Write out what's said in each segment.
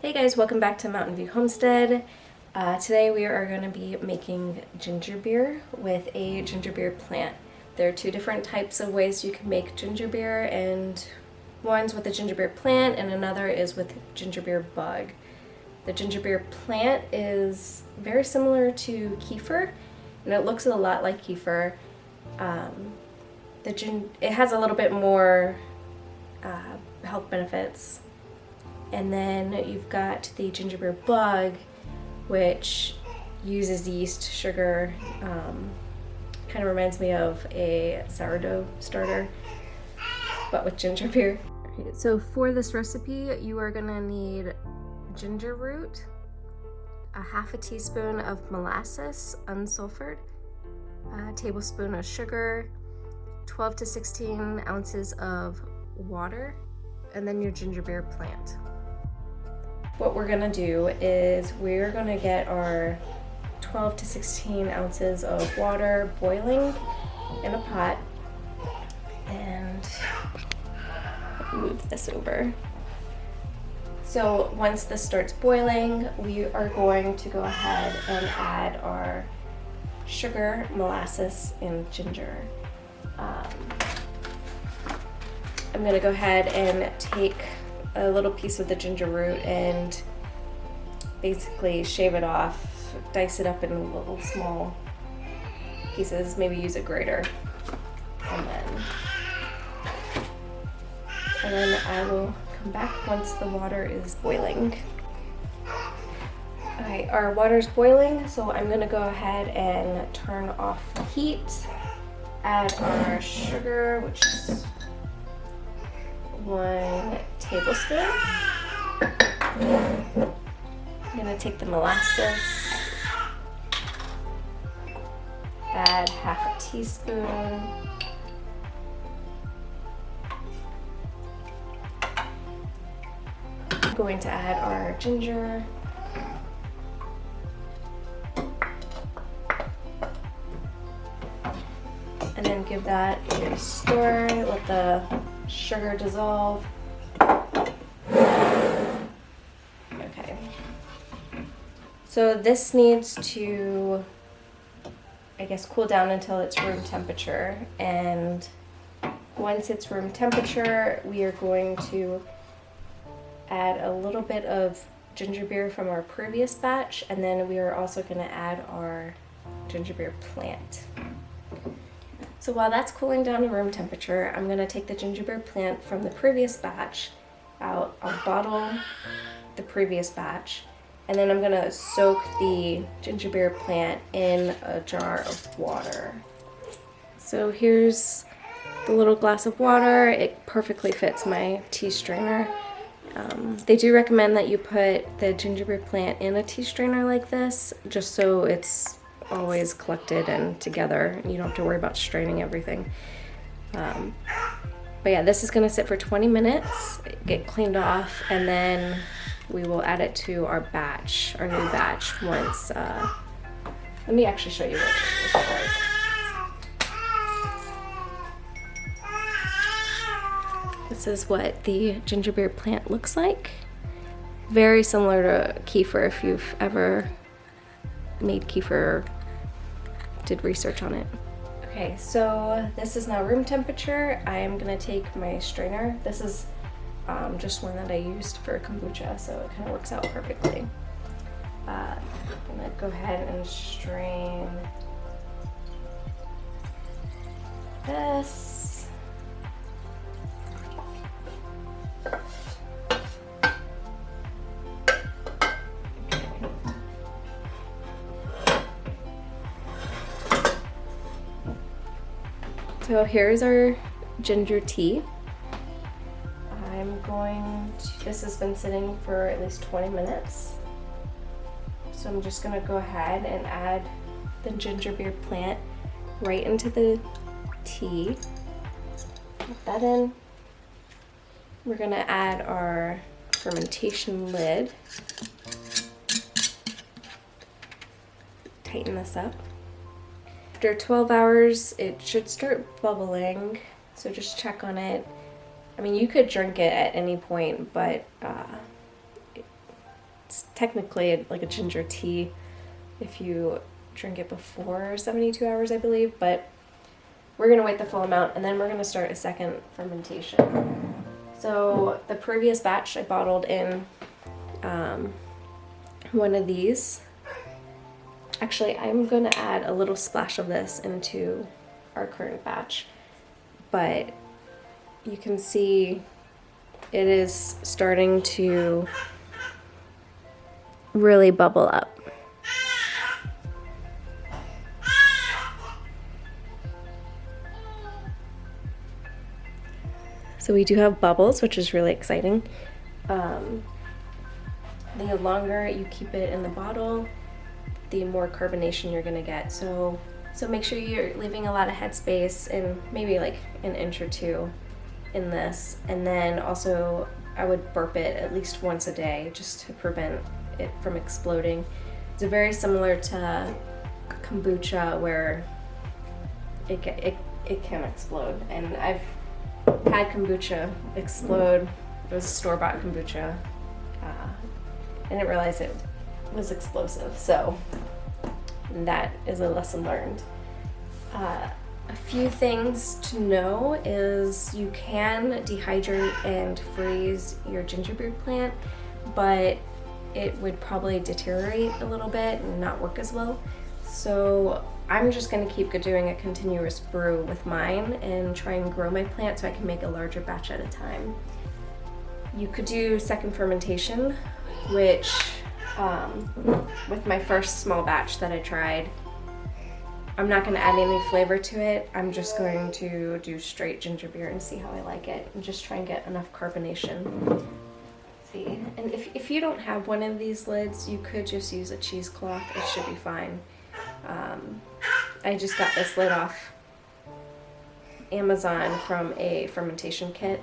Hey guys, welcome back to Mountain View Homestead. Today we are going to be making ginger beer with a ginger beer plant. There are two different types of ways you can make ginger beer, and one's with the ginger beer plant and another is with ginger beer bug. The ginger beer plant is very similar to kefir, and it looks a lot like kefir. It has a little bit more health benefits. And then you've got the ginger beer bug, which uses yeast, sugar, kind of reminds me of a sourdough starter, but with ginger beer. Okay, so for this recipe, you are gonna need ginger root, a half a teaspoon of molasses, unsulfured, a tablespoon of sugar, 12 to 16 ounces of water, and then your ginger beer plant. What we're gonna do is we're gonna get our 12 to 16 ounces of water boiling in a pot, and move this over. So once this starts boiling, we are going to go ahead and add our sugar, molasses, and ginger. I'm gonna go ahead and take a little piece of the ginger root and basically shave it off, dice it up in little small pieces, maybe use a grater, and then I will come back once the water is boiling. Okay, our water's boiling, so I'm gonna go ahead and turn off the heat, add our sugar, which is 1 tablespoon. I'm gonna take the molasses, add half a teaspoon. I'm going to add our ginger. And then give that a stir, let the sugar dissolve. Okay. So this needs to, I guess, cool down until it's room temperature. And once it's room temperature, we are going to add a little bit of ginger beer from our previous batch, and then we are also going to add our ginger beer plant. So while that's cooling down to room temperature, I'm gonna take the ginger beer plant from the previous batch out. I'll bottle the previous batch, and then I'm gonna soak the ginger beer plant in a jar of water. So here's the little glass of water. It perfectly fits my tea strainer. They do recommend that you put the ginger beer plant in a tea strainer like this, just so it's always collected and together. You don't have to worry about straining everything. But yeah, this is gonna sit for 20 minutes, get cleaned off, and then we will add it to our batch, our new batch, once, let me actually show you what it looks like. This is what the ginger beer plant looks like. Very similar to kefir, if you've ever made kefir, did research on it. Okay, so this is now room temperature. I am gonna take my strainer. This is just one that I used for kombucha, so it kind of works out perfectly. I'm gonna go ahead and strain this. So here's our ginger tea. This has been sitting for at least 20 minutes. So I'm just gonna go ahead and add the ginger beer plant right into the tea. Put that in. We're gonna add our fermentation lid. Tighten this up. After 12 hours, it should start bubbling, so just check on it. I mean, you could drink it at any point, but technically like a ginger tea if you drink it before 72 hours, I believe, but we're gonna wait the full amount and then we're gonna start a second fermentation. So the previous batch I bottled in one of these. Actually, I'm gonna add a little splash of this into our current batch, but you can see it is starting to really bubble up. So we do have bubbles, which is really exciting. The longer you keep it in the bottle, the more carbonation you're gonna get. So make sure you're leaving a lot of headspace and maybe like an inch or two in this. And then also I would burp it at least once a day just to prevent it from exploding. It's very similar to kombucha where it can explode. And I've had kombucha explode. It was store-bought kombucha. I didn't realize it was explosive, so that is a lesson learned. A few things to know is you can dehydrate and freeze your ginger beer plant, but it would probably deteriorate a little bit and not work as well. So I'm just gonna keep doing a continuous brew with mine and try and grow my plant so I can make a larger batch at a time. You could do second fermentation, which with my first small batch that I tried, I'm not going to add any flavor to it. I'm just going to do straight ginger beer and see how I like it and just try and get enough carbonation. Let's see, and if you don't have one of these lids, you could just use a cheesecloth. It should be fine. I just got this lid off Amazon from a fermentation kit.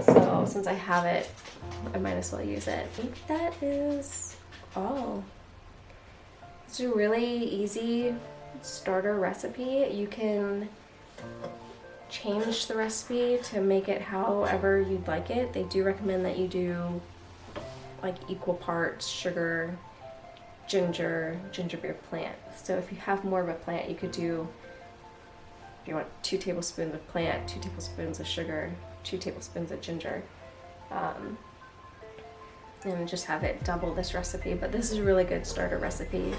So since I have it, I might as well use it. I think that is all. It's a really easy starter recipe. You can change the recipe to make it however you'd like it. They do recommend that you do like equal parts sugar, ginger beer plant. So if you have more of a plant, you could do, if you want 2 tablespoons of plant, 2 tablespoons of sugar, 2 tablespoons of ginger. And just have it double this recipe, but this is a really good starter recipe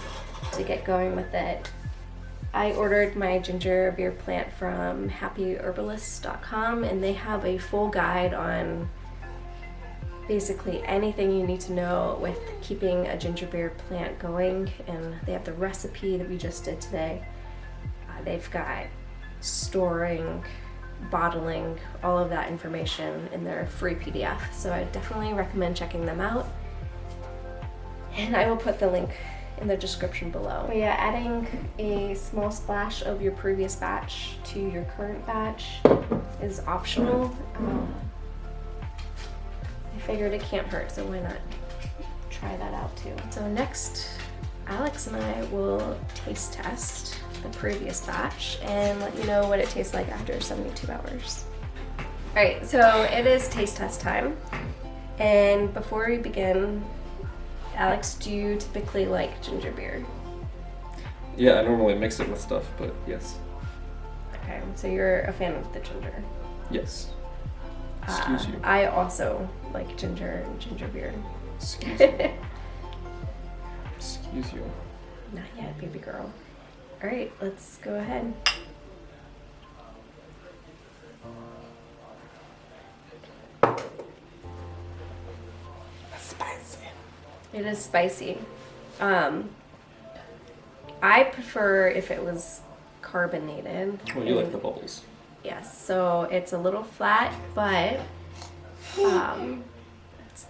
to get going with it. I ordered my ginger beer plant from happyherbalist.com, and they have a full guide on basically anything you need to know with keeping a ginger beer plant going, and they have the recipe that we just did today. They've got storing, bottling, all of that information in their free PDF. So I definitely recommend checking them out. And I will put the link in the description below. But yeah, adding a small splash of your previous batch to your current batch is optional. I figured it can't hurt, so why not try that out too. So next, Alex and I will taste test the previous batch and let you know what it tastes like after 72 hours. Alright, so it is taste test time. And before we begin, Alex, do you typically like ginger beer? Yeah, I normally mix it with stuff, but yes. Okay, so you're a fan of the ginger. Yes. Excuse you. I also like ginger and ginger beer. Excuse you. Excuse you. Not yet, baby girl. All right, let's go ahead. That's spicy. It is spicy. I prefer if it was carbonated. Well, you like the bubbles. Yes, so it's a little flat, but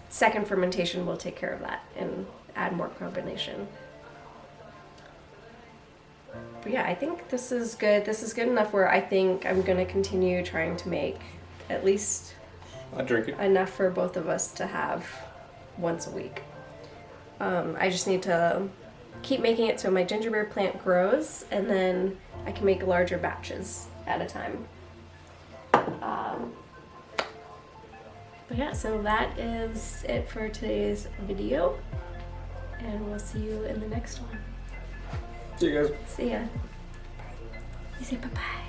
second fermentation will take care of that and add more carbonation. But yeah, I think this is good. This is good enough where I think I'm going to continue trying to make at least I drink it. Enough for both of us to have once a week. I just need to keep making it so my ginger beer plant grows, and then I can make larger batches at a time. But yeah, so that is it for today's video. And we'll see you in the next one. See you guys. See ya. You say bye-bye.